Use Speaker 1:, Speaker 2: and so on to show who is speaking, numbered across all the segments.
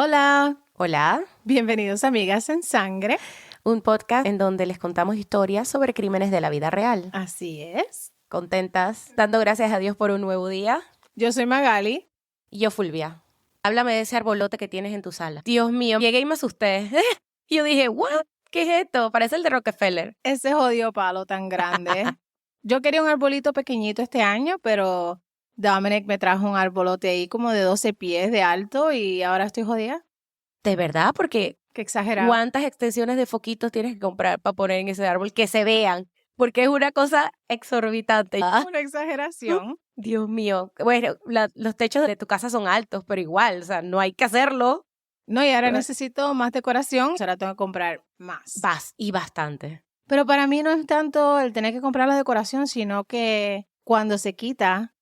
Speaker 1: Hola,
Speaker 2: Hola,
Speaker 1: bienvenidos a Amigas en Sangre.
Speaker 2: un podcast en donde les contamos historias sobre crímenes de la vida real.
Speaker 1: Así es.
Speaker 2: Contentas, dando gracias a Dios por un nuevo día.
Speaker 1: Yo soy Magali.
Speaker 2: Y yo, Fulvia, háblame de ese arbolote que tienes en tu sala. Dios mío, llegué y me asusté. Y yo dije, ¿what? ¿Qué es esto? Parece el de Rockefeller.
Speaker 1: Ese jodido palo tan grande. Yo quería un arbolito pequeñito este año, pero Dominic me trajo un arbolote ahí como de 12 pies de alto y ahora estoy jodida.
Speaker 2: ¿De verdad? Porque
Speaker 1: Qué exagerado.
Speaker 2: ¿cuántas extensiones de foquitos tienes que comprar para poner en ese árbol que se vean? Porque es una cosa exorbitante.
Speaker 1: Una exageración.
Speaker 2: Dios mío. Bueno, los techos de tu casa son altos, pero igual, o sea, no hay que hacerlo.
Speaker 1: No, y ahora necesito más decoración. Ahora tengo que comprar más.
Speaker 2: Y bastante.
Speaker 1: Pero para mí no es tanto el tener que comprar la decoración, sino que cuando se quita,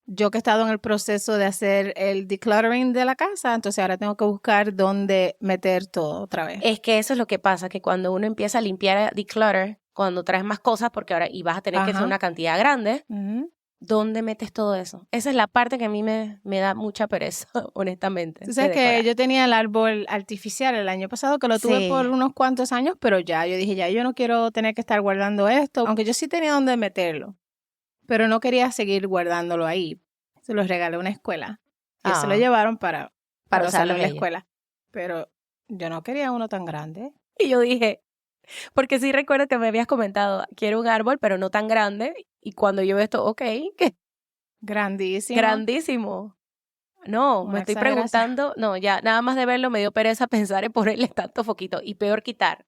Speaker 1: yo que he estado en el proceso de hacer el decluttering de la casa, entonces ahora tengo que buscar dónde meter todo otra vez.
Speaker 2: Es que eso es lo que pasa, que cuando uno empieza a limpiar, declutter, cuando traes más cosas, porque ahora y vas a tener que hacer una cantidad grande, ¿dónde metes todo eso? Esa es la parte que a mí me da mucha pereza, honestamente.
Speaker 1: Tú sabes que yo tenía el árbol artificial el año pasado, que lo tuve por unos cuantos años, pero yo dije, yo no quiero tener que estar guardando esto, aunque yo sí tenía dónde meterlo, pero no quería seguir guardándolo ahí. Se los regalé a una escuela. Y se lo llevaron para usarlo en la escuela. Pero yo no quería uno tan grande.
Speaker 2: Y yo dije, porque sí recuerdo que me habías comentado, quiero un árbol, pero no tan grande. Y cuando yo veo esto, ok, ¿qué?
Speaker 1: Grandísimo.
Speaker 2: Grandísimo. No, me estoy preguntando, no, ya nada más de verlo me dio pereza pensar en ponerle tanto foquito. Y peor quitar.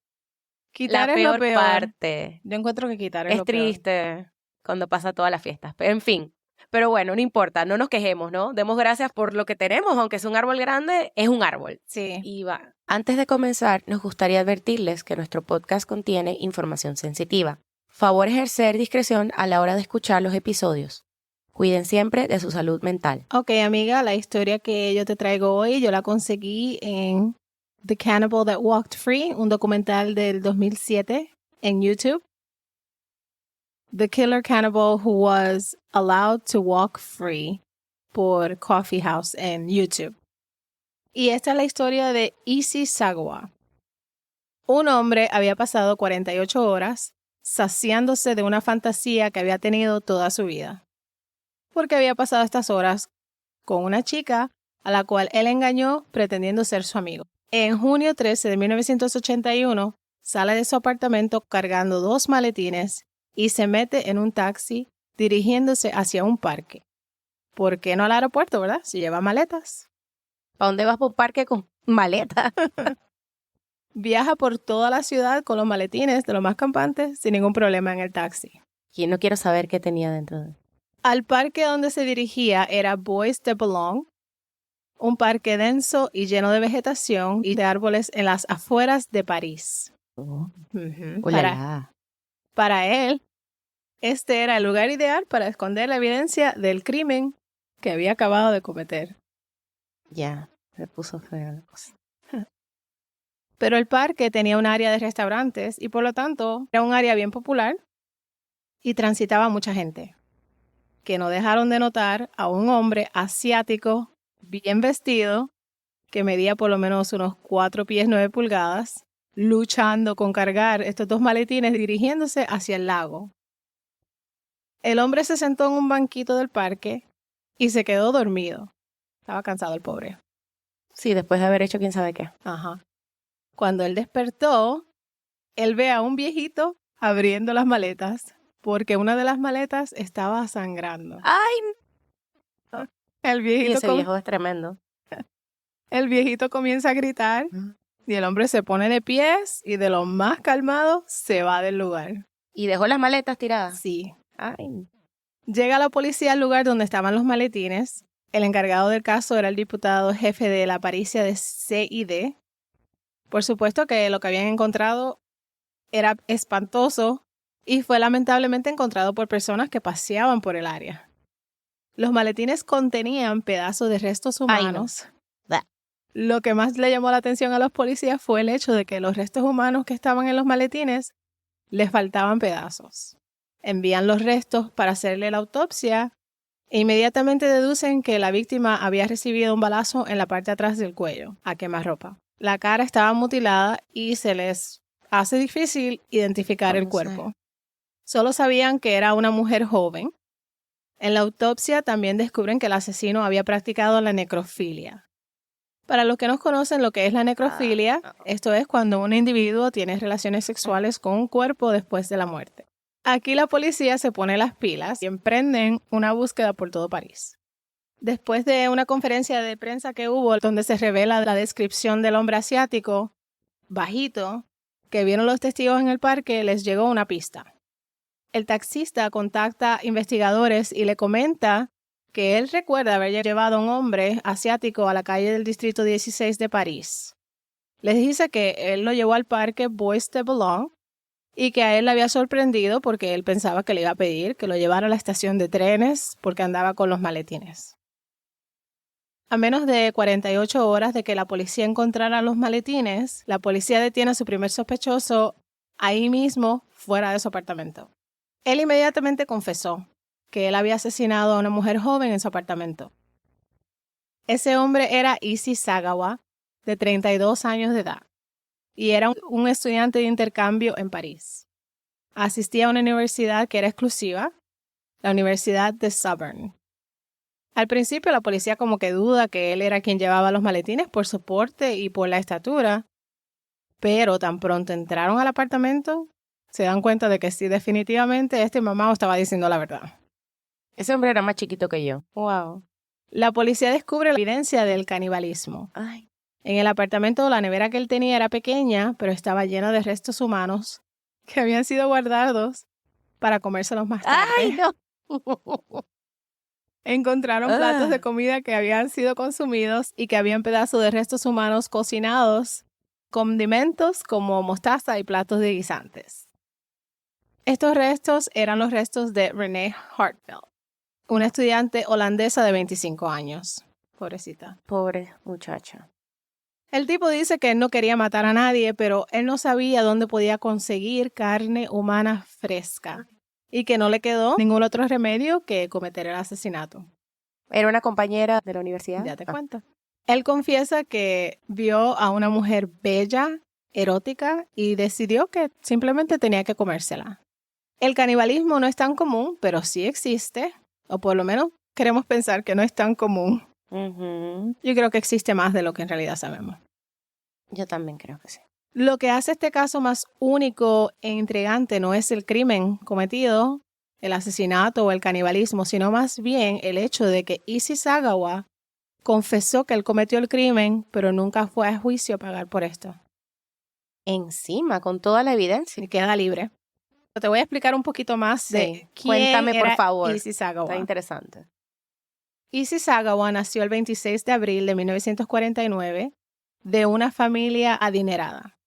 Speaker 1: Quitar
Speaker 2: la
Speaker 1: es
Speaker 2: peor
Speaker 1: lo peor.
Speaker 2: Parte.
Speaker 1: Yo encuentro que quitar es lo peor.
Speaker 2: Es triste cuando pasa todas las fiestas. Pero en fin. Pero bueno, no importa, no nos quejemos, ¿no? Demos gracias por lo que tenemos, aunque es un árbol grande, es un árbol.
Speaker 1: Sí.
Speaker 2: Y va. Antes de comenzar, nos gustaría advertirles que nuestro podcast contiene información sensitiva. Favor ejercer discreción a la hora de escuchar los episodios. Cuiden siempre de su salud mental.
Speaker 1: Ok, amiga, la historia que yo te traigo hoy, yo la conseguí en The Cannibal That Walked Free, un documental del 2007 en YouTube. The Killer Cannibal Who Was Allowed to Walk Free por Coffee House en YouTube. Y esta es la historia de Issey Sagawa. Un hombre había pasado 48 horas saciándose de una fantasía que había tenido toda su vida. Porque había pasado estas horas con una chica a la cual él engañó pretendiendo ser su amigo. En junio 13 de 1981, sale de su apartamento cargando 2 maletines y se mete en un taxi dirigiéndose hacia un parque. ¿Por qué no al aeropuerto, verdad? Si lleva maletas.
Speaker 2: ¿A dónde vas por un parque con maleta?
Speaker 1: Viaja por toda la ciudad con los maletines de los más campantes sin ningún problema en el taxi.
Speaker 2: Y no quiero saber qué tenía dentro de...
Speaker 1: Al parque donde se dirigía era Bois de Boulogne, un parque denso y lleno de vegetación y de árboles en las afueras de París. Para él, este era el lugar ideal para esconder la evidencia del crimen que había acabado de cometer.
Speaker 2: Ya, se puso fea la cosa.
Speaker 1: Pero el parque tenía un área de restaurantes y por lo tanto era un área bien popular y transitaba mucha gente, que no dejaron de notar a un hombre asiático bien vestido que medía por lo menos unos 4 pies 9 pulgadas, luchando con cargar estos 2 maletines dirigiéndose hacia el lago. El hombre se sentó en un banquito del parque y se quedó dormido. Estaba cansado el pobre.
Speaker 2: Sí, después de haber hecho quién sabe qué.
Speaker 1: Ajá. Cuando él despertó, él ve a un viejito abriendo las maletas porque una de las maletas estaba sangrando.
Speaker 2: ¡Ay!
Speaker 1: El viejito
Speaker 2: Y ese viejo es tremendo.
Speaker 1: El viejito comienza a gritar y el hombre se pone de pies y de lo más calmado se va del lugar.
Speaker 2: ¿Y dejó las maletas tiradas?
Speaker 1: Sí.
Speaker 2: Ay.
Speaker 1: Llega la policía al lugar donde estaban los maletines. El encargado del caso era el diputado jefe de la pericia de CID. Por supuesto que lo que habían encontrado era espantoso y fue lamentablemente encontrado por personas que paseaban por el área. Los maletines contenían pedazos de restos humanos.
Speaker 2: Ay, no.
Speaker 1: Lo que más le llamó la atención a los policías fue el hecho de que los restos humanos que estaban en los maletines les faltaban pedazos. Envían los restos para hacerle la autopsia Inmediatamente deducen que la víctima había recibido un balazo en la parte de atrás del cuello, a quemarropa. La cara estaba mutilada y se les hace difícil identificar el cuerpo. Solo sabían que era una mujer joven. En la autopsia también descubren que el asesino había practicado la necrofilia. Para los que no conocen lo que es la necrofilia, esto es cuando un individuo tiene relaciones sexuales con un cuerpo después de la muerte. Aquí la policía se pone las pilas y emprenden una búsqueda por todo París. Después de una conferencia de prensa que hubo donde se revela la descripción del hombre asiático, bajito, que vieron los testigos en el parque, les llegó una pista. El taxista contacta investigadores y le comenta que él recuerda haber llevado a un hombre asiático a la calle del Distrito 16 de París. Les dice que él lo llevó al parque Bois de Boulogne y que a él le había sorprendido porque él pensaba que le iba a pedir que lo llevara a la estación de trenes porque andaba con los maletines. A menos de 48 horas de que la policía encontrara los maletines, la policía detiene a su primer sospechoso ahí mismo, fuera de su apartamento. Él inmediatamente confesó que él había asesinado a una mujer joven en su apartamento. Ese hombre era Issey Sagawa, de 32 años de edad, y era un estudiante de intercambio en París. Asistía a una universidad que era exclusiva, la Universidad de Sorbonne. Al principio la policía como que duda que él era quien llevaba los maletines por su porte y por la estatura, pero tan pronto entraron al apartamento, se dan cuenta de que sí, definitivamente este mamá estaba diciendo la verdad.
Speaker 2: Ese hombre era más chiquito que yo. Wow.
Speaker 1: La policía descubre la evidencia del canibalismo.
Speaker 2: Ay.
Speaker 1: En el apartamento, la nevera que él tenía era pequeña, pero estaba llena de restos humanos que habían sido guardados para comérselos más tarde.
Speaker 2: ¡Ay, no!
Speaker 1: Encontraron platos de comida que habían sido consumidos y que habían pedazos de restos humanos cocinados, condimentos como mostaza y platos de guisantes. Estos restos eran los restos de Renee Harteveld, una estudiante holandesa de 25 años. Pobrecita.
Speaker 2: Pobre muchacha.
Speaker 1: El tipo dice que él no quería matar a nadie, pero él no sabía dónde podía conseguir carne humana fresca y que no le quedó ningún otro remedio que cometer el asesinato.
Speaker 2: ¿Era una compañera de la universidad?
Speaker 1: Ya te cuento. Él confiesa que vio a una mujer bella, erótica, y decidió que simplemente tenía que comérsela. El canibalismo no es tan común, pero sí existe, o por lo menos queremos pensar que no es tan común. Yo creo que existe más de lo que en realidad sabemos.
Speaker 2: Yo también creo que sí.
Speaker 1: Lo que hace este caso más único e intrigante no es el crimen cometido, el asesinato o el canibalismo, sino más bien el hecho de que Issey Sagawa confesó que él cometió el crimen, pero nunca fue a juicio a pagar por esto.
Speaker 2: Encima, con toda la evidencia.
Speaker 1: Y queda libre. Te voy a explicar un poquito más de quién
Speaker 2: Cuéntame,
Speaker 1: era
Speaker 2: por favor.
Speaker 1: Issey Sagawa.
Speaker 2: Está interesante.
Speaker 1: Issey Sagawa nació el 26 de abril de 1949 de una familia adinerada.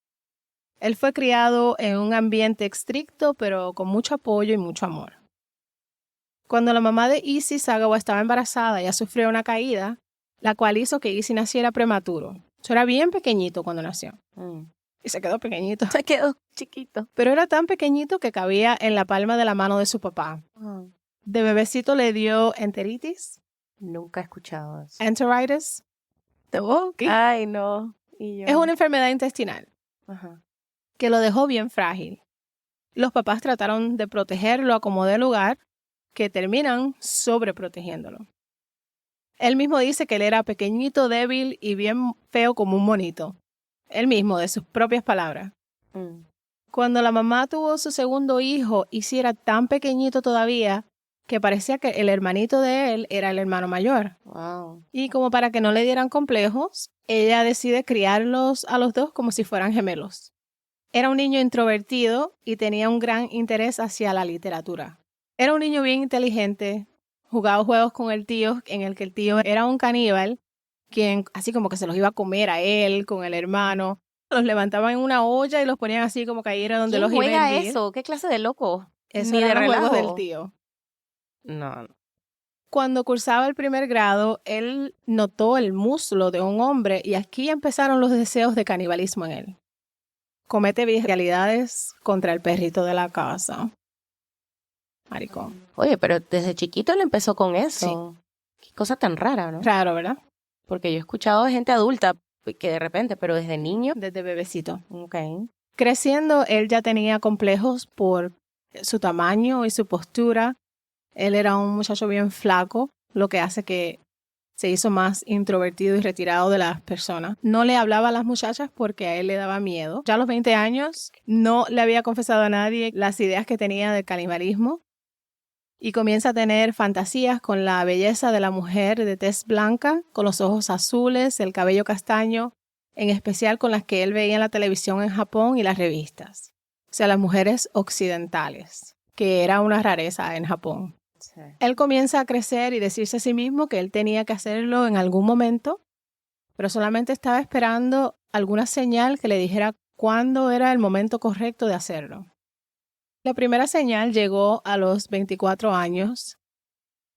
Speaker 1: Él fue criado en un ambiente estricto, pero con mucho apoyo y mucho amor. Cuando la mamá de Issey Sagawa estaba embarazada, ella sufrió una caída, la cual hizo que Issey naciera prematuro. Eso era bien pequeñito cuando nació. Y se quedó pequeñito.
Speaker 2: Se quedó chiquito.
Speaker 1: Pero era tan pequeñito que cabía en la palma de la mano de su papá. De bebecito le dio enteritis.
Speaker 2: Nunca he escuchado eso.
Speaker 1: Enteritis.
Speaker 2: ¿Qué? Ay, no. ¿Y yo?
Speaker 1: Es una enfermedad intestinal.
Speaker 2: Ajá.
Speaker 1: Que lo dejó bien frágil. Los papás trataron de protegerlo a como dé lugar, que terminan sobreprotegiéndolo. Él mismo dice que él era pequeñito, débil y bien feo como un monito. Él mismo, de sus propias palabras. Cuando la mamá tuvo su segundo hijo, Issey era tan pequeñito todavía que parecía que el hermanito de él era el hermano mayor.
Speaker 2: Wow.
Speaker 1: Y como para que no le dieran complejos, ella decide criarlos a los dos como si fueran gemelos. Era un niño introvertido y tenía un gran interés hacia la literatura. Era un niño bien inteligente, jugaba juegos con el tío, en el que el tío era un caníbal, quien así como que se los iba a comer a él, con el hermano. Los levantaban en una olla y los ponían así como que ahí era donde los iba a
Speaker 2: ¿Quién juega
Speaker 1: hervir.
Speaker 2: eso? ¿Qué clase de loco?
Speaker 1: Eso
Speaker 2: Ni de
Speaker 1: eran los
Speaker 2: relajo.
Speaker 1: juegos del tío.
Speaker 2: No.
Speaker 1: Cuando cursaba el primer grado, él notó el muslo de un hombre y aquí empezaron los deseos de canibalismo en él. Comete bestialidades contra el perrito de la casa. maricón.
Speaker 2: Oye, pero desde chiquito él empezó con eso. Sí. Qué cosa tan rara, ¿no?
Speaker 1: Raro, ¿verdad?
Speaker 2: Porque yo he escuchado de gente adulta que de repente, pero desde niño.
Speaker 1: Desde bebecito.
Speaker 2: Okay.
Speaker 1: Creciendo, él ya tenía complejos por su tamaño y su postura. Él era un muchacho bien flaco, lo que hace que se hizo más introvertido y retirado de las personas. No le hablaba a las muchachas porque a él le daba miedo. Ya a los 20 años no le había confesado a nadie las ideas que tenía del canibalismo y comienza a tener fantasías con la belleza de la mujer de tez blanca, con los ojos azules, el cabello castaño, en especial con las que él veía en la televisión en Japón y las revistas. O sea, las mujeres occidentales, que era una rareza en Japón. Sí. Él comienza a crecer y decirse a sí mismo que él tenía que hacerlo en algún momento, pero solamente estaba esperando alguna señal que le dijera cuándo era el momento correcto de hacerlo. La primera señal llegó a los 24 años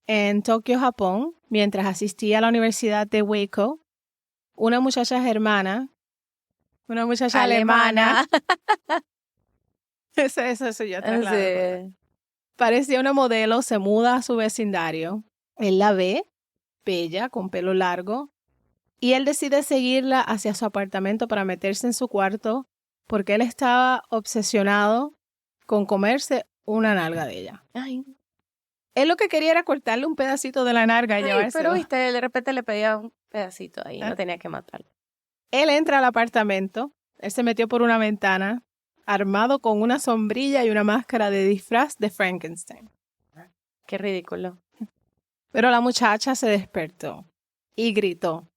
Speaker 1: en Tokio, Japón, mientras asistía a la Universidad de Waco. Una muchacha germana, una muchacha alemana. Eso yo traslado. Sí. Parecía una modelo, se muda a su vecindario. Él la ve, bella, con pelo largo, y él decide seguirla hacia su apartamento para meterse en su cuarto porque él estaba obsesionado con comerse una nalga de ella. Ay. Él lo que quería era cortarle un pedacito de la nalga y llevárselo.
Speaker 2: Pero viste, de repente le pedía un pedacito ahí, no tenía que matarlo.
Speaker 1: Él entra al apartamento, él se metió por una ventana, armado con una sombrilla y una máscara de disfraz de Frankenstein.
Speaker 2: Qué ridículo.
Speaker 1: Pero la muchacha se despertó y gritó.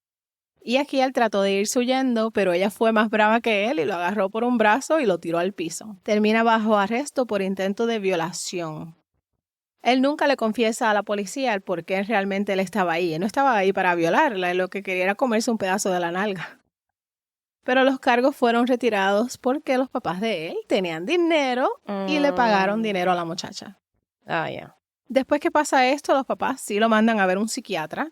Speaker 1: Y aquí él trató de irse huyendo, pero ella fue más brava que él y lo agarró por un brazo y lo tiró al piso. Termina bajo arresto por intento de violación. Él nunca le confiesa a la policía el por qué realmente él estaba ahí. Él no estaba ahí para violarla, él lo que quería era comerse un pedazo de la nalga. Pero los cargos fueron retirados porque los papás de él tenían dinero y le pagaron dinero a la muchacha.
Speaker 2: Yeah.
Speaker 1: Después que pasa esto, los papás sí lo mandan a ver un psiquiatra,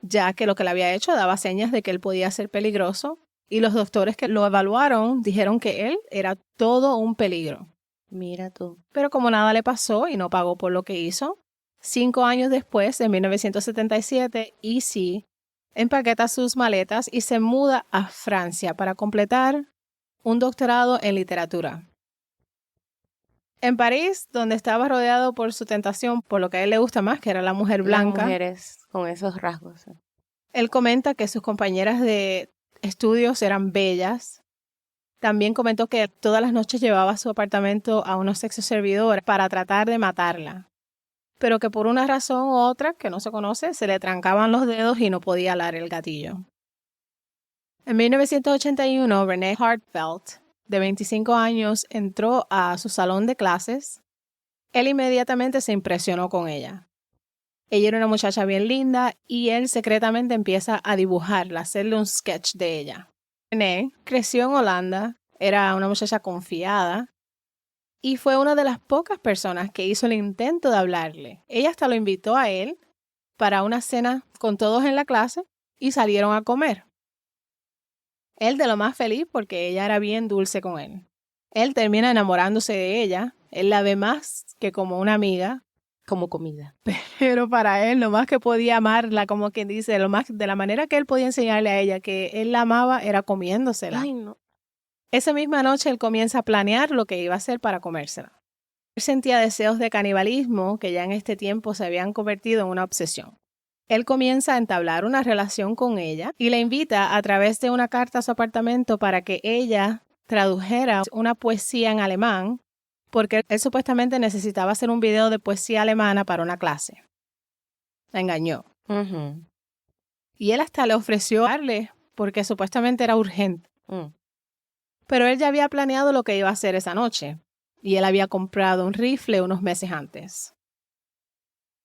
Speaker 1: ya que lo que le había hecho daba señas de que él podía ser peligroso, y los doctores que lo evaluaron dijeron que él era todo un peligro.
Speaker 2: Mira tú.
Speaker 1: Pero como nada le pasó y no pagó por lo que hizo, 5 años después, en 1977, E.C. empaqueta sus maletas y se muda a Francia para completar un doctorado en literatura. En París, donde estaba rodeado por su tentación, por lo que a él le gusta más, que era la mujer blanca.
Speaker 2: Las mujeres con esos rasgos.
Speaker 1: Él comenta que sus compañeras de estudios eran bellas. También comentó que todas las noches llevaba a su apartamento a unos sexoservidores para tratar de matarla, pero que por una razón u otra, que no se conoce, se le trancaban los dedos y no podía alar el gatillo. En 1981, Renee Hartfeld, de 25 años, entró a su salón de clases. Él inmediatamente se impresionó con ella. Ella era una muchacha bien linda y él secretamente empieza a dibujarla, a hacerle un sketch de ella. Renee creció en Holanda, era una muchacha confiada y fue una de las pocas personas que hizo el intento de hablarle. Ella hasta lo invitó a él para una cena con todos en la clase y salieron a comer. Él de lo más feliz porque ella era bien dulce con él. Él termina enamorándose de ella, él la ve más que como una amiga.
Speaker 2: Como comida.
Speaker 1: Pero para él, lo más que podía amarla, como quien dice, lo más de la manera que él podía enseñarle a ella que él la amaba era comiéndosela.
Speaker 2: Ay, no.
Speaker 1: Esa misma noche él comienza a planear lo que iba a hacer para comérsela. Él sentía deseos de canibalismo que ya en este tiempo se habían convertido en una obsesión. Él comienza a entablar una relación con ella y la invita a través de una carta a su apartamento para que ella tradujera una poesía en alemán, porque él supuestamente necesitaba hacer un video de poesía alemana para una clase. La engañó.
Speaker 2: Uh-huh.
Speaker 1: Y él hasta le ofreció darle, porque supuestamente era urgente. Pero él ya había planeado lo que iba a hacer esa noche, y él había comprado un rifle unos meses antes.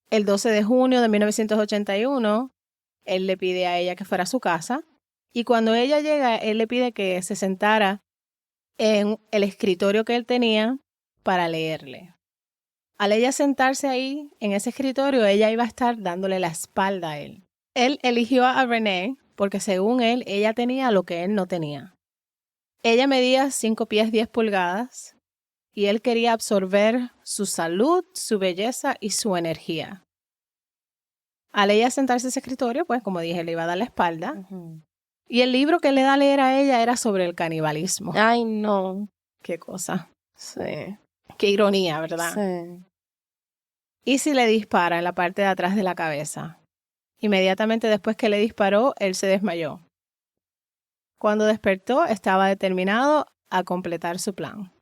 Speaker 1: El 12 de junio de 1981, él le pide a ella que fuera a su casa, y cuando ella llega, él le pide que se sentara en el escritorio que él tenía para leerle. Al ella sentarse ahí, en ese escritorio, ella iba a estar dándole la espalda a él. Él eligió a Renee porque según él, ella tenía lo que él no tenía. Ella medía 5 pies 10 pulgadas y él quería absorber su salud, su belleza y su energía. Al ella sentarse en ese escritorio, pues como dije, le iba a dar la espalda. Y el libro que le da a leer a ella era sobre el canibalismo.
Speaker 2: Ay, no.
Speaker 1: Qué cosa.
Speaker 2: Sí.
Speaker 1: Qué ironía, ¿verdad?
Speaker 2: Sí.
Speaker 1: Y si le dispara en la parte de atrás de la cabeza. Inmediatamente después que le disparó, él se desmayó. Cuando despertó, estaba determinado a completar su plan.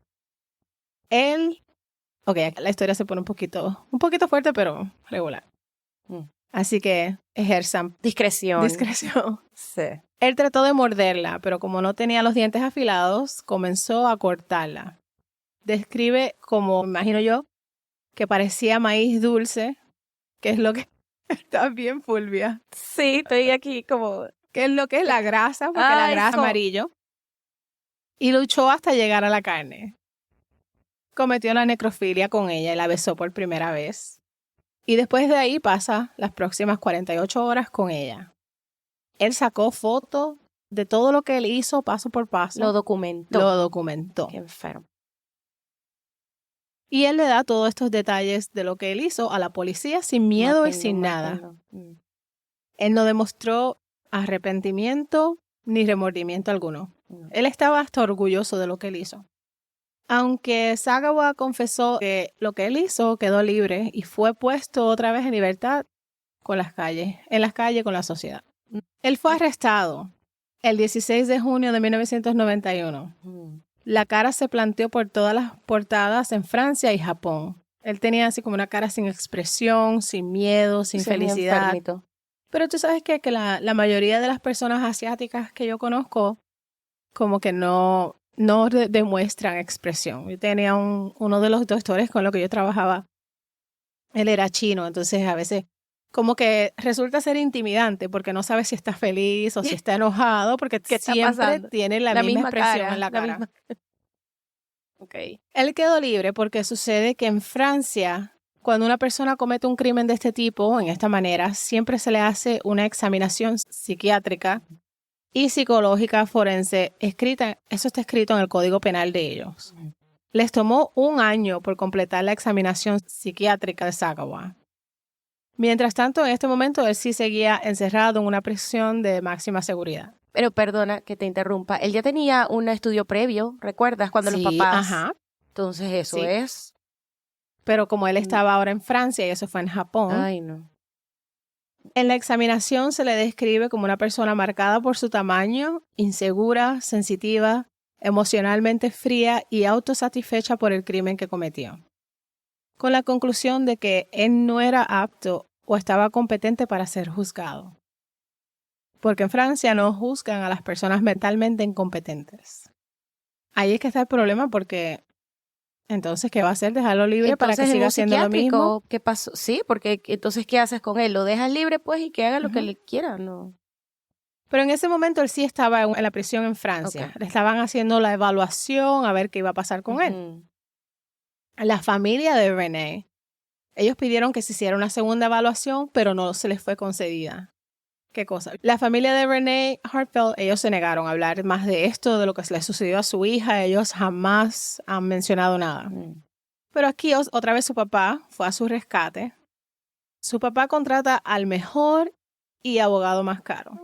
Speaker 1: La historia se pone un poquito fuerte, pero regular. Así que ejerzan
Speaker 2: discreción.
Speaker 1: Sí. Él trató de morderla, pero como no tenía los dientes afilados, comenzó a cortarla. Describe, como imagino yo, que parecía maíz dulce, que es lo que está bien, Fulvia.
Speaker 2: Sí, estoy aquí como...
Speaker 1: ¿Qué es lo que es la grasa? Porque la grasa es amarillo. Y luchó hasta llegar a la carne. Cometió la necrofilia con ella y la besó por primera vez. Y después de ahí pasa las próximas 48 horas con ella. Él sacó fotos de todo lo que él hizo paso por paso.
Speaker 2: Lo documentó.
Speaker 1: Qué
Speaker 2: enfermo.
Speaker 1: Y él le da todos estos detalles de lo que él hizo a la policía sin miedo y sin nada. Él no demostró arrepentimiento ni remordimiento alguno. Él estaba hasta orgulloso de lo que él hizo. Aunque Sagawa confesó que lo que él hizo quedó libre y fue puesto otra vez en libertad en las calles con la sociedad. Él fue arrestado el 16 de junio de 1991. La cara se planteó por todas las portadas en Francia y Japón. Él tenía así como una cara sin expresión, sin miedo, sin felicidad.
Speaker 2: Enfermito.
Speaker 1: Pero tú sabes que la mayoría de las personas asiáticas que yo conozco como que no demuestran expresión. Yo tenía uno de los doctores con los que yo trabajaba, él era chino, entonces a veces como que resulta ser intimidante porque no sabes si está feliz o si está enojado porque siempre tiene la misma expresión en la cara.
Speaker 2: Okay.
Speaker 1: Él quedó libre porque sucede que en Francia, cuando una persona comete un crimen de este tipo, en esta manera, siempre se le hace una examinación psiquiátrica y psicológica forense escrita. Eso está escrito en el Código Penal de ellos. Les tomó 1 año por completar la examinación psiquiátrica de Sagawa. Mientras tanto, en este momento, él sí seguía encerrado en una prisión de máxima seguridad.
Speaker 2: Pero perdona que te interrumpa. Él ya tenía un estudio previo, ¿recuerdas? Cuando los papás...
Speaker 1: Ajá.
Speaker 2: Entonces eso es...
Speaker 1: Pero como él estaba ahora en Francia y eso fue en Japón.
Speaker 2: Ay, no.
Speaker 1: En la examinación se le describe como una persona marcada por su tamaño, insegura, sensitiva, emocionalmente fría y autosatisfecha por el crimen que cometió. Con la conclusión de que él no era apto o estaba competente para ser juzgado. Porque en Francia no juzgan a las personas mentalmente incompetentes. Ahí es que está el problema porque entonces, ¿qué va a hacer? ¿Dejarlo libre para que siga haciendo lo mismo?
Speaker 2: ¿Qué pasó? Sí, porque entonces, ¿qué haces con él? ¿Lo dejas libre, pues, y que haga lo que le quiera? No.
Speaker 1: Pero en ese momento él sí estaba en la prisión en Francia.
Speaker 2: Okay.
Speaker 1: Le estaban haciendo la evaluación a ver qué iba a pasar con él. La familia de René, ellos pidieron que se hiciera una segunda evaluación, pero no se les fue concedida. ¿Qué cosa? La familia de René Hartfeld, ellos se negaron a hablar más de esto, de lo que le sucedió a su hija. Ellos jamás han mencionado nada. Pero aquí otra vez su papá fue a su rescate. Su papá contrata al mejor y abogado más caro.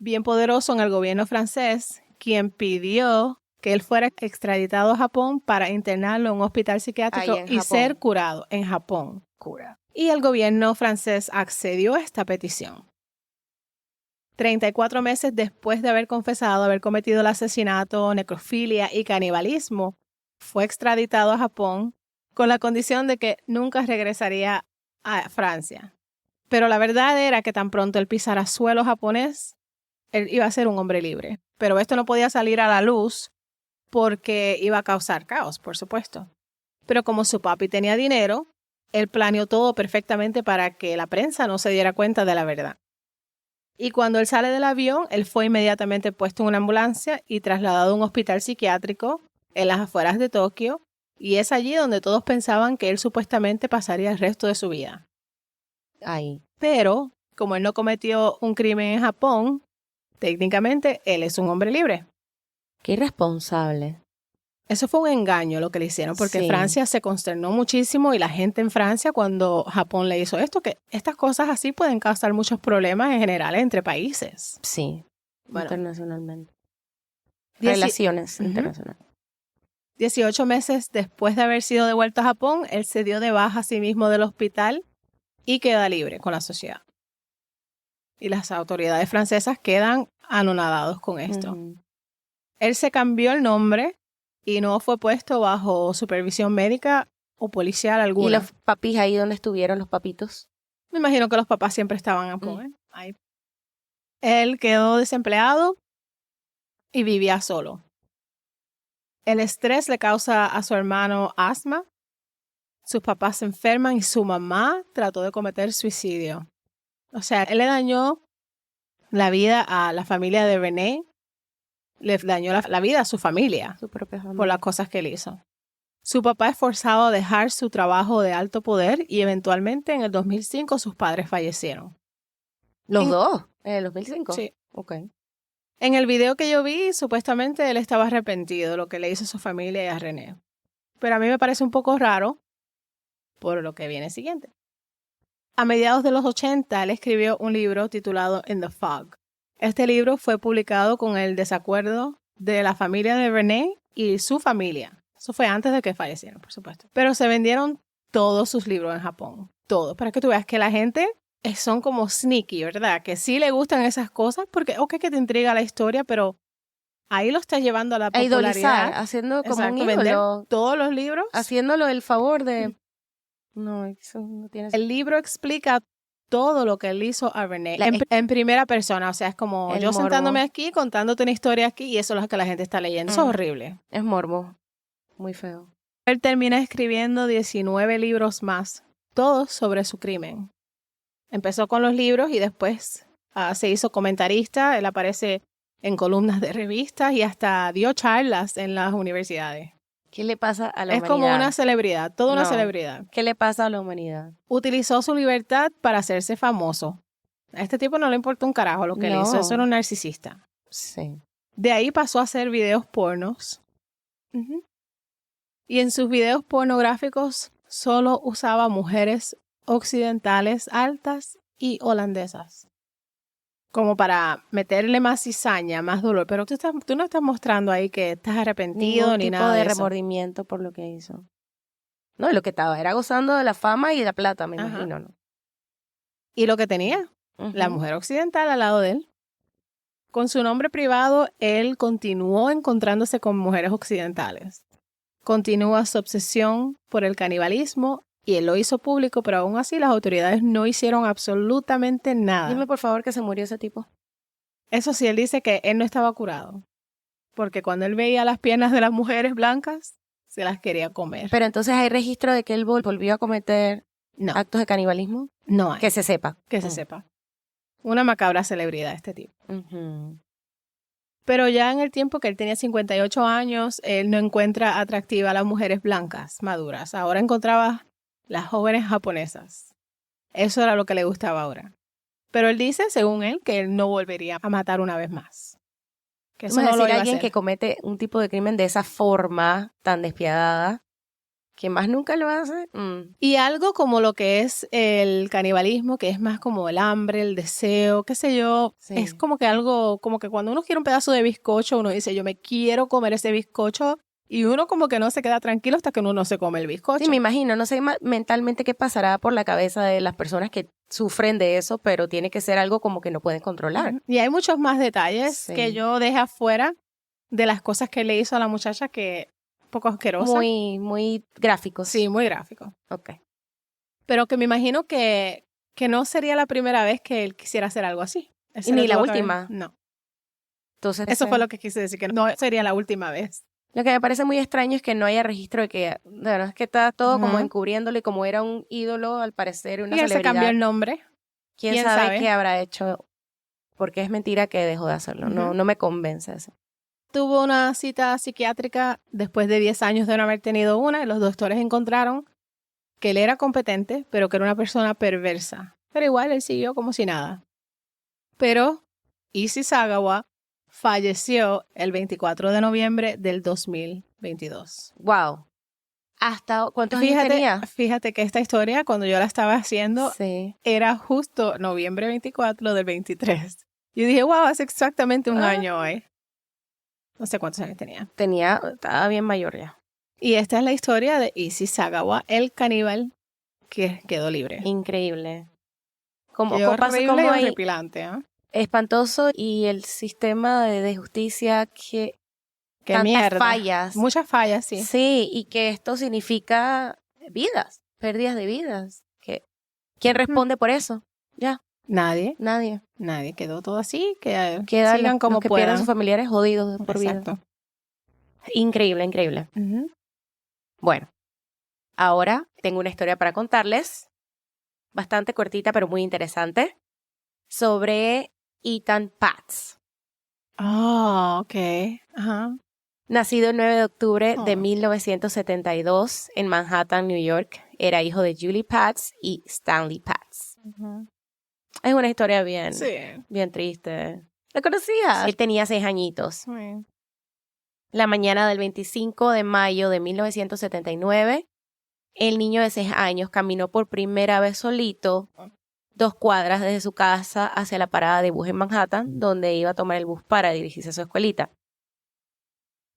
Speaker 1: Bien poderoso en el gobierno francés, quien pidió que él fuera extraditado a Japón para internarlo en un hospital psiquiátrico y ser curado en Japón. Y el gobierno francés accedió a esta petición. 34 meses después de haber confesado haber cometido el asesinato, necrofilia y canibalismo, fue extraditado a Japón con la condición de que nunca regresaría a Francia. Pero la verdad era que tan pronto él pisara suelo japonés, él iba a ser un hombre libre. Pero esto no podía salir a la luz porque iba a causar caos, por supuesto. Pero como su papi tenía dinero, él planeó todo perfectamente para que la prensa no se diera cuenta de la verdad. Y cuando él sale del avión, él fue inmediatamente puesto en una ambulancia y trasladado a un hospital psiquiátrico en las afueras de Tokio, y es allí donde todos pensaban que él supuestamente pasaría el resto de su vida. Pero, como él no cometió un crimen en Japón, técnicamente él es un hombre libre.
Speaker 2: Qué irresponsable.
Speaker 1: Eso fue un engaño lo que le hicieron, porque
Speaker 2: Sí.
Speaker 1: Francia se consternó muchísimo y la gente en Francia cuando Japón le hizo esto, que estas cosas así pueden causar muchos problemas en general entre países.
Speaker 2: Sí,
Speaker 1: Bueno,
Speaker 2: internacionalmente. Relaciones internacionales.
Speaker 1: 18 meses después de haber sido devuelto a Japón, él se dio de baja a sí mismo del hospital y queda libre con la sociedad. Y las autoridades francesas quedan anonadados con esto. Él se cambió el nombre y no fue puesto bajo supervisión médica o policial alguna.
Speaker 2: ¿Y los papis ahí donde estuvieron, los papitos?
Speaker 1: Me imagino que los papás siempre estaban con él. Ahí. Él quedó desempleado y vivía solo. El estrés le causa a su hermano asma. Sus papás se enferman y su mamá trató de cometer suicidio. O sea, él le dañó la vida a la familia de René. Le dañó la vida a su familia,
Speaker 2: Su propia familia.
Speaker 1: por las cosas que él hizo. Su papá es forzado a dejar su trabajo de alto poder y eventualmente en el 2005 sus padres fallecieron.
Speaker 2: ¿Los dos? ¿En el 2005?
Speaker 1: Sí.
Speaker 2: Ok.
Speaker 1: En el video que yo vi, supuestamente él estaba arrepentido de lo que le hizo a su familia y a René. Pero a mí me parece un poco raro por lo que viene siguiente. A mediados de los 80, él escribió un libro titulado In the Fog. Este libro fue publicado con el desacuerdo de la familia de René y su familia. Eso fue antes de que fallecieran, por supuesto. Pero se vendieron todos sus libros en Japón. Todos. Para que tú veas que la gente son como sneaky, ¿verdad? Que sí le gustan esas cosas porque, ok, que te intriga la historia, pero ahí lo estás llevando a la popularidad.
Speaker 2: Idolizar, haciendo como
Speaker 1: exacto,
Speaker 2: un
Speaker 1: vender
Speaker 2: ídolo.
Speaker 1: todos los libros.
Speaker 2: Haciéndolo el favor de... No, eso no tiene...
Speaker 1: El libro explica todo lo que él hizo a René en primera persona. O sea, es como yo
Speaker 2: morbo.
Speaker 1: sentándome aquí, contándote una historia aquí y eso es lo que la gente está leyendo. Eso es horrible.
Speaker 2: Es morbo. Muy feo.
Speaker 1: Él termina escribiendo 19 libros más, todos sobre su crimen. Empezó con los libros y después se hizo comentarista. Él aparece en columnas de revistas y hasta dio charlas en las universidades.
Speaker 2: ¿Qué le pasa a la humanidad?
Speaker 1: Es como una celebridad, toda una celebridad.
Speaker 2: ¿Qué le pasa a la humanidad?
Speaker 1: Utilizó su libertad para hacerse famoso. A este tipo no le importa un carajo lo que él hizo. Eso era un narcisista.
Speaker 2: Sí.
Speaker 1: De ahí pasó a hacer videos pornos. Y en sus videos pornográficos solo usaba mujeres occidentales altas y holandesas. Como para meterle más cizaña, más dolor. Pero tú no estás mostrando ahí que estás arrepentido ni nada de eso.
Speaker 2: Ningún tipo de remordimiento por lo que hizo. No, lo que estaba era gozando de la fama y de la plata, me imagino, ¿no?
Speaker 1: Y lo que tenía, la mujer occidental al lado de él. Con su nombre privado, él continuó encontrándose con mujeres occidentales. Continúa su obsesión por el canibalismo y él lo hizo público, pero aún así las autoridades no hicieron absolutamente nada.
Speaker 2: Dime por favor que se murió ese tipo.
Speaker 1: Eso sí, él dice que él no estaba curado, porque cuando él veía las piernas de las mujeres blancas, se las quería comer.
Speaker 2: Pero entonces hay registro de que él volvió a cometer actos de canibalismo.
Speaker 1: No hay.
Speaker 2: Que se sepa.
Speaker 1: Que se sepa. Una macabra celebridad este tipo. Pero ya en el tiempo que él tenía 58 años, él no encuentra atractiva a las mujeres blancas, maduras. Ahora encontraba las jóvenes japonesas. Eso era lo que le gustaba ahora. Pero él dice, según él, que él no volvería a matar una vez más. Que eso no lo iba a
Speaker 2: alguien
Speaker 1: hacer.
Speaker 2: que comete un tipo de crimen de esa forma tan despiadada, que más nunca lo hace.
Speaker 1: Y algo como lo que es el canibalismo, que es más como el hambre, el deseo, qué sé yo. Sí. Es como que algo, como que cuando uno quiere un pedazo de bizcocho, uno dice, yo me quiero comer ese bizcocho. Y uno como que no se queda tranquilo hasta que uno no se come el bizcocho.
Speaker 2: Sí, me imagino. No sé mentalmente qué pasará por la cabeza de las personas que sufren de eso, pero tiene que ser algo como que no pueden controlar.
Speaker 1: Y hay muchos más detalles que yo dejé afuera de las cosas que le hizo a la muchacha que un poco asquerosa.
Speaker 2: Muy gráficos.
Speaker 1: Sí, muy gráfico.
Speaker 2: Ok.
Speaker 1: Pero que me imagino que no sería la primera vez que él quisiera hacer algo así.
Speaker 2: ¿Y ni la última?
Speaker 1: No.
Speaker 2: Entonces,
Speaker 1: eso fue lo que quise decir, que no sería la última vez.
Speaker 2: Lo que me parece muy extraño es que no haya registro de que, de verdad, es que está todo como encubriéndolo y como era un ídolo, al parecer, una celebridad.
Speaker 1: Y él se cambió el nombre.
Speaker 2: ¿Quién sabe qué habrá hecho? Porque es mentira que dejó de hacerlo. No me convence eso.
Speaker 1: Tuvo una cita psiquiátrica después de 10 años de no haber tenido una y los doctores encontraron que él era competente, pero que era una persona perversa. Pero igual él siguió como si nada. Pero Issey Sagawa falleció el 24 de noviembre del 2000 22.
Speaker 2: Wow. ¿Hasta cuántos años tenía?
Speaker 1: Fíjate que esta historia, cuando yo la estaba haciendo,
Speaker 2: sí,
Speaker 1: era justo noviembre 24 del 23. Yo dije, wow, hace exactamente un año hoy. No sé cuántos años tenía.
Speaker 2: Estaba bien mayor ya.
Speaker 1: Y esta es la historia de Issey Sagawa, el caníbal que quedó libre.
Speaker 2: Increíble.
Speaker 1: Qué horrible y horripilante, ¿eh?
Speaker 2: Espantoso, y el sistema de justicia que
Speaker 1: Qué
Speaker 2: tantas
Speaker 1: mierda.
Speaker 2: fallas.
Speaker 1: Muchas fallas, sí.
Speaker 2: Sí, y que esto significa vidas, pérdidas de vidas. ¿Quién responde por eso? Ya.
Speaker 1: Nadie.
Speaker 2: Nadie.
Speaker 1: Quedó todo así, que
Speaker 2: Quedan
Speaker 1: sigan como
Speaker 2: los que
Speaker 1: puedan.
Speaker 2: pierden sus familiares jodidos por vida.
Speaker 1: Exacto.
Speaker 2: Increíble, increíble. Bueno, ahora tengo una historia para contarles, bastante cortita pero muy interesante, sobre Ethan Paz.
Speaker 1: Ok. Ajá.
Speaker 2: Nacido el 9 de octubre de 1972 en Manhattan, New York, era hijo de Julie Paz y Stanley Paz. Es una historia bien triste. ¿La conocías? Él tenía 6 añitos. La mañana del 25 de mayo de 1979, el niño de 6 años caminó por primera vez solito 2 cuadras desde su casa hacia la parada de bus en Manhattan, donde iba a tomar el bus para dirigirse a su escuelita.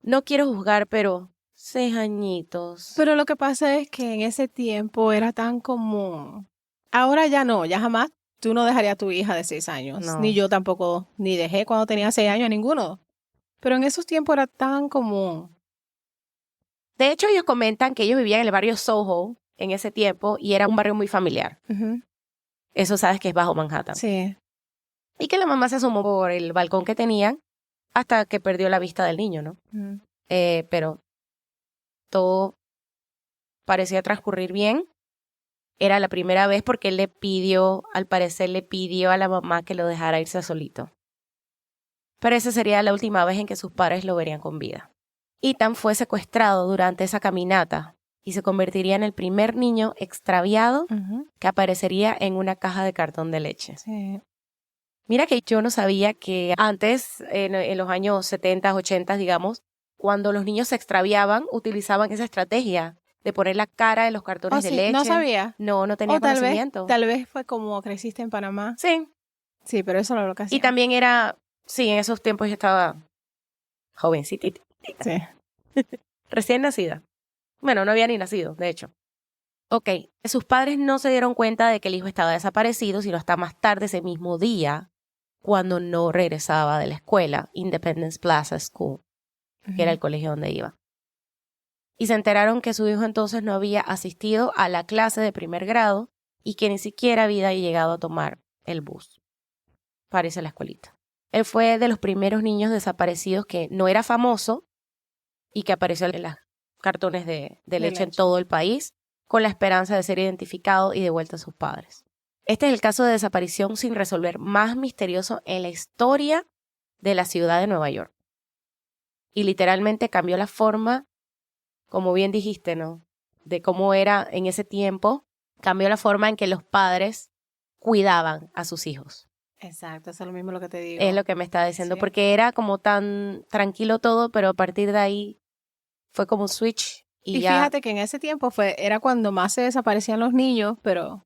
Speaker 2: No quiero juzgar, pero 6 añitos.
Speaker 1: Pero lo que pasa es que en ese tiempo era tan común. Ahora ya no, ya jamás tú no dejarías a tu hija de 6 años.
Speaker 2: No.
Speaker 1: Ni yo tampoco, ni dejé cuando tenía 6 años a ninguno. Pero en esos tiempos era tan común.
Speaker 2: De hecho, ellos comentan que ellos vivían en el barrio Soho en ese tiempo y era un barrio muy familiar. Eso sabes que es bajo Manhattan.
Speaker 1: Sí.
Speaker 2: Y que la mamá se asomó por el balcón que tenían hasta que perdió la vista del niño, ¿no? Pero todo parecía transcurrir bien. Era la primera vez porque él al parecer le pidió a la mamá que lo dejara irse solito. Pero esa sería la última vez en que sus padres lo verían con vida. Ethan fue secuestrado durante esa caminata y se convertiría en el primer niño extraviado que aparecería en una caja de cartón de leche.
Speaker 1: Sí.
Speaker 2: Mira que yo no sabía que antes, en los años 70, 80, digamos, cuando los niños se extraviaban, utilizaban esa estrategia de poner la cara en los cartones de leche.
Speaker 1: ¿No sabía?
Speaker 2: No tenía conocimiento.
Speaker 1: Tal vez fue como creciste en Panamá.
Speaker 2: Sí.
Speaker 1: Sí, pero eso no lo que hacía.
Speaker 2: Y también sí, en esos tiempos yo estaba jovencita.
Speaker 1: Sí.
Speaker 2: Recién nacida. Bueno, no había ni nacido, de hecho. Ok, sus padres no se dieron cuenta de que el hijo estaba desaparecido, sino hasta más tarde ese mismo día, cuando no regresaba de la escuela, Independence Plaza School, que era el colegio donde iba. Y se enteraron que su hijo entonces no había asistido a la clase de primer grado y que ni siquiera había llegado a tomar el bus para irse a la escuelita. Él fue de los primeros niños desaparecidos que no era famoso y que apareció en los cartones de leche en todo el país, con la esperanza de ser identificado y devuelto a sus padres. Este es el caso de desaparición sin resolver más misterioso en la historia de la ciudad de Nueva York. Y literalmente cambió la forma, como bien dijiste, ¿no? De cómo era en ese tiempo, cambió la forma en que los padres cuidaban a sus hijos.
Speaker 1: Exacto, eso es lo mismo lo que te digo.
Speaker 2: Es lo que me está diciendo,
Speaker 1: sí.
Speaker 2: Porque era como tan tranquilo todo, pero a partir de ahí fue como un switch y ya.
Speaker 1: Fíjate que en ese tiempo era cuando más se desaparecían los niños, pero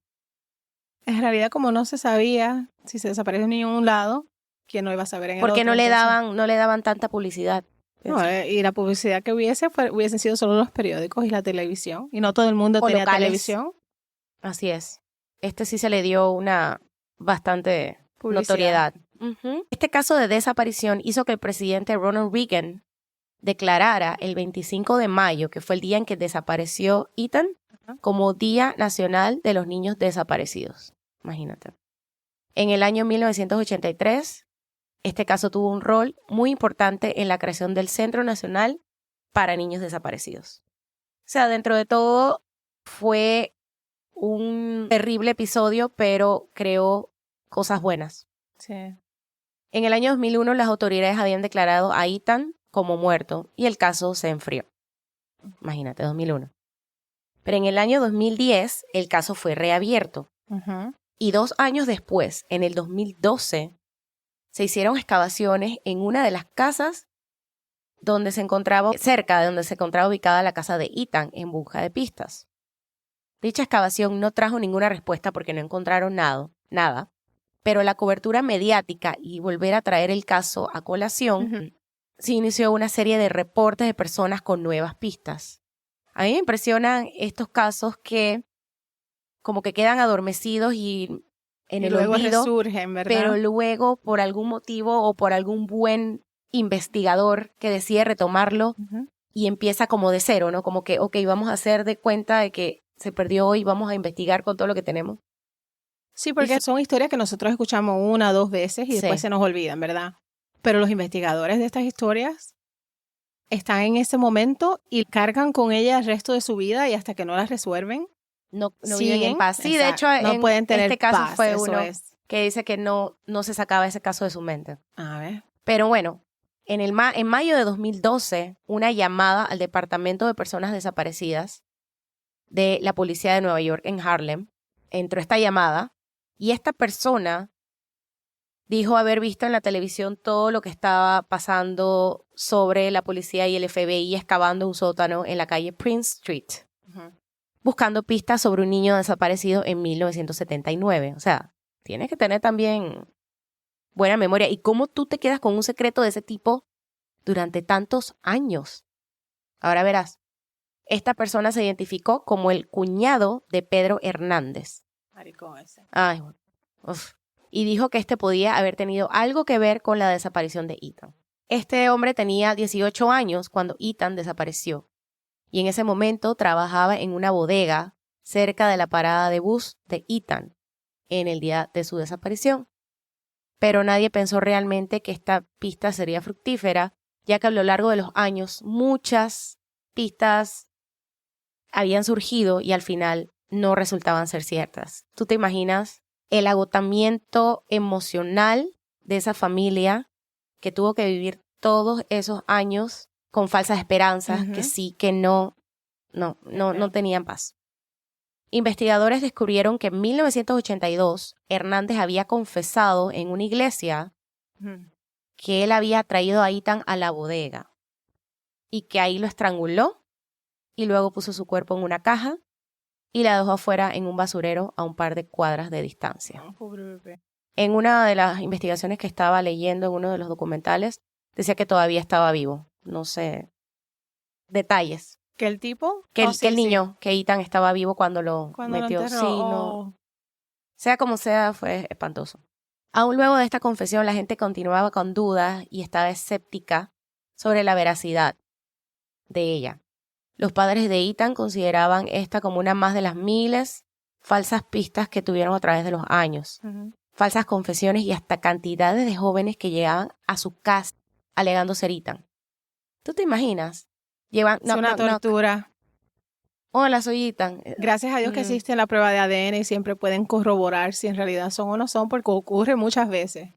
Speaker 1: en realidad como no se sabía si se desapareció un niño en un lado, ¿quién no iba a saber en el otro?
Speaker 2: Porque no le daban tanta publicidad.
Speaker 1: No, y la publicidad que hubiesen sido solo los periódicos y la televisión, y no todo el mundo tenía televisión.
Speaker 2: Así es. Sí se le dio una bastante notoriedad. Este caso de desaparición hizo que el presidente Ronald Reagan declarara el 25 de mayo, que fue el día en que desapareció Ethan, como Día Nacional de los Niños Desaparecidos. Imagínate. En el año 1983, este caso tuvo un rol muy importante en la creación del Centro Nacional para Niños Desaparecidos. O sea, dentro de todo fue un terrible episodio, pero creó cosas buenas.
Speaker 1: Sí.
Speaker 2: En el año 2001, las autoridades habían declarado a Ethan como muerto y el caso se enfrió. Imagínate, 2001. Pero en el año 2010, el caso fue reabierto. Y 2 años después, en el 2012, se hicieron excavaciones en una de las casas cerca de donde se encontraba ubicada la casa de Ethan, en busca de pistas. Dicha excavación no trajo ninguna respuesta porque no encontraron nada, pero la cobertura mediática y volver a traer el caso a colación, se inició una serie de reportes de personas con nuevas pistas. A mí me impresionan estos casos que como que quedan adormecidos y en el
Speaker 1: luego
Speaker 2: olvido,
Speaker 1: resurgen, ¿verdad?
Speaker 2: pero luego por algún motivo o por algún buen investigador que decide retomarlo y empieza como de cero, ¿no? Como que, ok, vamos a hacer de cuenta de que se perdió y vamos a investigar con todo lo que tenemos.
Speaker 1: Sí, porque son historias que nosotros escuchamos 1 o 2 veces y después se nos olvidan, ¿verdad? Pero los investigadores de estas historias están en ese momento y cargan con ellas el resto de su vida y hasta que no las resuelven,
Speaker 2: no viven en paz. Sí, de hecho,
Speaker 1: no pueden tener
Speaker 2: este caso
Speaker 1: paz,
Speaker 2: fue uno que dice que no se sacaba ese caso de su mente.
Speaker 1: A ver.
Speaker 2: Pero bueno, en mayo de 2012, una llamada al Departamento de Personas Desaparecidas de la Policía de Nueva York en Harlem, entró esta llamada y esta persona dijo haber visto en la televisión todo lo que estaba pasando sobre la policía y el FBI excavando un sótano en la calle Prince Street, buscando pistas sobre un niño desaparecido en 1979. O sea, tienes que tener también buena memoria. ¿Y cómo tú te quedas con un secreto de ese tipo durante tantos años? Ahora verás. Esta persona se identificó como el cuñado de Pedro Hernández.
Speaker 1: Maricón ese.
Speaker 2: Ay, uf. Y dijo que este podía haber tenido algo que ver con la desaparición de Ethan. Este hombre tenía 18 años cuando Ethan desapareció. Y en ese momento trabajaba en una bodega cerca de la parada de bus de Ethan en el día de su desaparición. Pero nadie pensó realmente que esta pista sería fructífera, ya que a lo largo de los años muchas pistas habían surgido y al final no resultaban ser ciertas. ¿Tú te imaginas el agotamiento emocional de esa familia que tuvo que vivir todos esos años con falsas esperanzas, que sí, que no tenían paz? Investigadores descubrieron que en 1982 Hernández había confesado en una iglesia que él había traído a Ethan a la bodega y que ahí lo estranguló y luego puso su cuerpo en una caja y la dejó afuera en un basurero a un par de cuadras de distancia. En una de las investigaciones que estaba leyendo en uno de los documentales, decía que todavía estaba vivo. No sé, detalles.
Speaker 1: ¿Que el tipo?
Speaker 2: Que el niño, que Ethan estaba vivo cuando lo metió.
Speaker 1: Lo
Speaker 2: sí, no. Sea como sea, fue espantoso. Aún luego de esta confesión, la gente continuaba con dudas y estaba escéptica sobre la veracidad de ella. Los padres de Ethan consideraban esta como una más de las miles falsas pistas que tuvieron a través de los años. Falsas confesiones y hasta cantidades de jóvenes que llegaban a su casa alegando ser Ethan. ¿Tú te imaginas?
Speaker 1: Es una tortura.
Speaker 2: Hola, soy Ethan.
Speaker 1: Gracias a Dios que existe la prueba de ADN y siempre pueden corroborar si en realidad son o no son, porque ocurre muchas veces.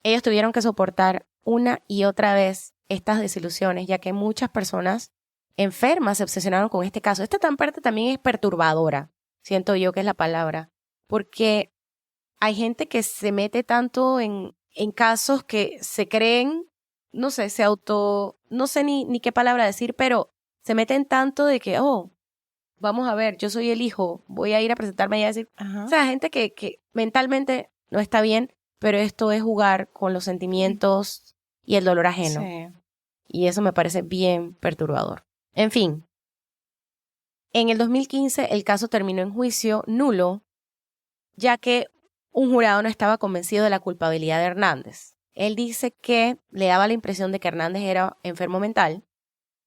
Speaker 2: Ellos tuvieron que soportar una y otra vez estas desilusiones, ya que muchas personas enfermas se obsesionaron con este caso. Esta parte también es perturbadora, siento yo que es la palabra, porque hay gente que se mete tanto en casos que se creen, no sé, no sé ni qué palabra decir, pero se meten tanto de que, vamos a ver, yo soy el hijo, voy a ir a presentarme y a decir, o sea, gente que mentalmente no está bien, pero esto es jugar con los sentimientos y el dolor ajeno.
Speaker 1: Sí.
Speaker 2: Y eso me parece bien perturbador. En fin, en el 2015 el caso terminó en juicio nulo, ya que un jurado no estaba convencido de la culpabilidad de Hernández. Él dice que le daba la impresión de que Hernández era enfermo mental,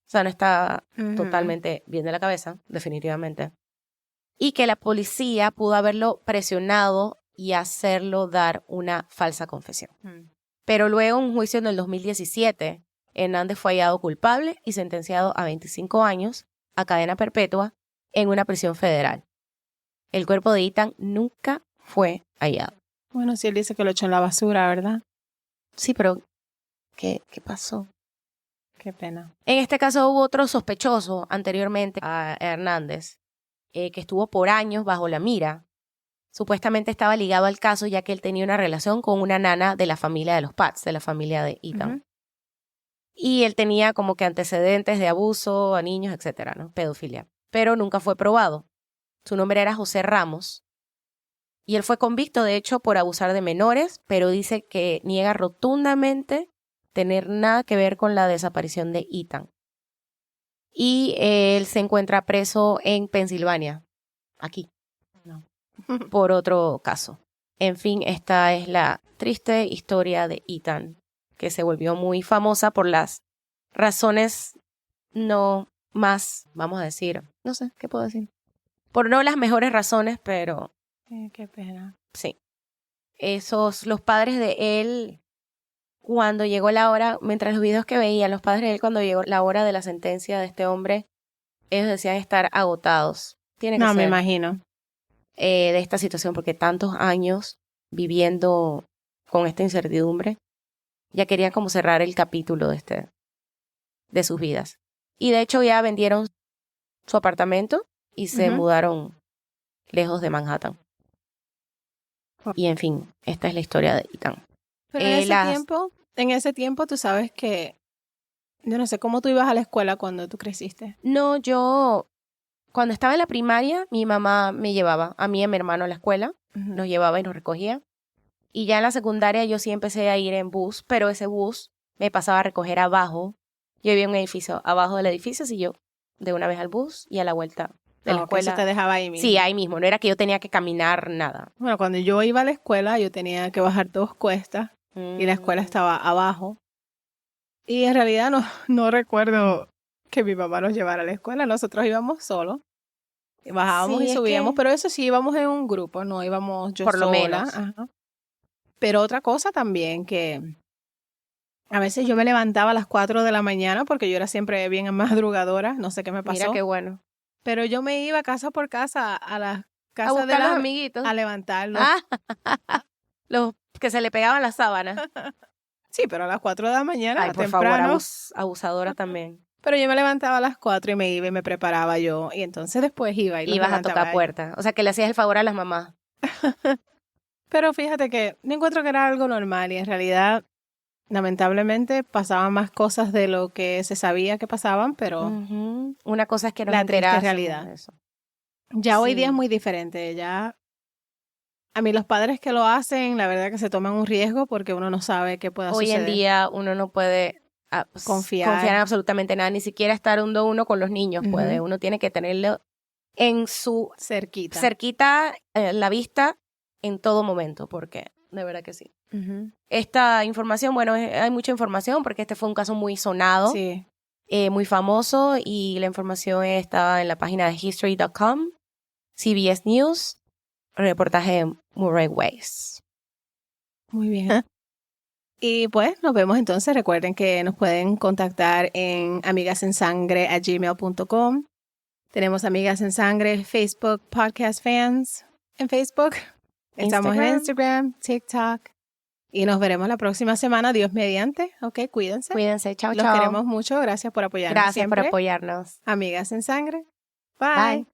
Speaker 2: o sea, no estaba totalmente bien de la cabeza, definitivamente, y que la policía pudo haberlo presionado y hacerlo dar una falsa confesión. Pero luego, en un juicio en el 2017, Hernández fue hallado culpable y sentenciado a 25 años a cadena perpetua en una prisión federal. El cuerpo de Ethan nunca fue hallado.
Speaker 1: Bueno, si él dice que lo echó en la basura, ¿verdad?
Speaker 2: Sí, pero ¿qué pasó?
Speaker 1: Qué pena.
Speaker 2: En este caso hubo otro sospechoso anteriormente a Hernández, que estuvo por años bajo la mira. Supuestamente estaba ligado al caso ya que él tenía una relación con una nana de la familia de los Pats, de la familia de Ethan. Y él tenía como que antecedentes de abuso a niños, etcétera, ¿no? Pedofilia. Pero nunca fue probado. Su nombre era José Ramos. Y él fue convicto, de hecho, por abusar de menores, pero dice que niega rotundamente tener nada que ver con la desaparición de Ethan. Y él se encuentra preso en Pensilvania, aquí, no, por otro caso. En fin, esta es la triste historia de Ethan, que se volvió muy famosa por las razones no más, vamos a decir, no sé, ¿qué puedo decir? Por no las mejores razones, pero...
Speaker 1: Qué pena.
Speaker 2: Sí. Los padres de él, cuando llegó la hora, mientras los videos que veían, los padres de él, cuando llegó la hora de la sentencia de este hombre, ellos decían estar agotados. Tiene que ser.
Speaker 1: Me imagino.
Speaker 2: De esta situación, porque tantos años viviendo con esta incertidumbre, ya querían como cerrar el capítulo de sus vidas. Y de hecho ya vendieron su apartamento y se mudaron lejos de Manhattan. Y en fin, esta es la historia de Ethan.
Speaker 1: Pero en ese tiempo tú sabes que, yo no sé, ¿cómo tú ibas a la escuela cuando tú creciste?
Speaker 2: No, cuando estaba en la primaria, mi mamá me llevaba a mí y a mi hermano a la escuela, nos llevaba y nos recogía. Y ya en la secundaria yo sí empecé a ir en bus, pero ese bus me pasaba a recoger abajo. Yo vivía en un edificio, abajo del edificio, y yo de una vez al bus y a la vuelta de la escuela.
Speaker 1: Eso te dejaba ahí mismo.
Speaker 2: Sí, ahí mismo, no era que yo tenía que caminar nada.
Speaker 1: Bueno, cuando yo iba a la escuela, yo tenía que bajar 2 cuestas y la escuela estaba abajo. Y en realidad no recuerdo que mi mamá nos llevara a la escuela. Nosotros íbamos solos. Bajábamos y subíamos, pero eso sí, íbamos en un grupo, no íbamos yo
Speaker 2: por
Speaker 1: sola.
Speaker 2: Lo menos.
Speaker 1: Ajá. Pero otra cosa también, que a veces yo me levantaba a las 4 de la mañana porque yo era siempre bien madrugadora, no sé qué me pasó.
Speaker 2: Mira qué bueno.
Speaker 1: Pero yo me iba casa por casa a las casas
Speaker 2: a buscar los amiguitos.
Speaker 1: A levantarlos.
Speaker 2: Los que se le pegaban las sábanas.
Speaker 1: Sí, pero a las 4 de la mañana,
Speaker 2: Ay, por
Speaker 1: temprano.
Speaker 2: favor, abusadora también.
Speaker 1: Pero yo me levantaba a las 4 y me iba y me preparaba yo. Y entonces después iba y los
Speaker 2: ibas a tocar puertas. O sea, que le hacías el favor a las mamás.
Speaker 1: Pero fíjate que me encuentro que era algo normal y en realidad, lamentablemente, pasaban más cosas de lo que se sabía que pasaban, pero...
Speaker 2: Una cosa es que nos
Speaker 1: la
Speaker 2: enterásemos
Speaker 1: realidad.
Speaker 2: de eso.
Speaker 1: Ya hoy día es muy diferente. Ya a mí los padres que lo hacen, la verdad que se toman un riesgo porque uno no sabe qué pueda suceder.
Speaker 2: Hoy en día uno no puede confiar en absolutamente nada, ni siquiera estar uno con los niños puede. Uno tiene que tenerlo en su cerquita la vista en todo momento, porque de verdad que sí. Esta información, bueno, hay mucha información porque este fue un caso muy sonado, muy famoso, y la información estaba en la página de history.com, CBS News, reportaje de Murray Weiss.
Speaker 1: Muy bien. Y pues nos vemos entonces. Recuerden que nos pueden contactar en amigasensangre@gmail.com. Tenemos Amigas en Sangre, Facebook, Podcast Fans en Facebook. Estamos en Instagram, TikTok. Y nos veremos la próxima semana, Dios mediante. Ok, cuídense.
Speaker 2: Cuídense, chao,
Speaker 1: Los queremos mucho. Gracias por apoyarnos.
Speaker 2: Gracias por apoyarnos.
Speaker 1: Amigas en Sangre. Bye.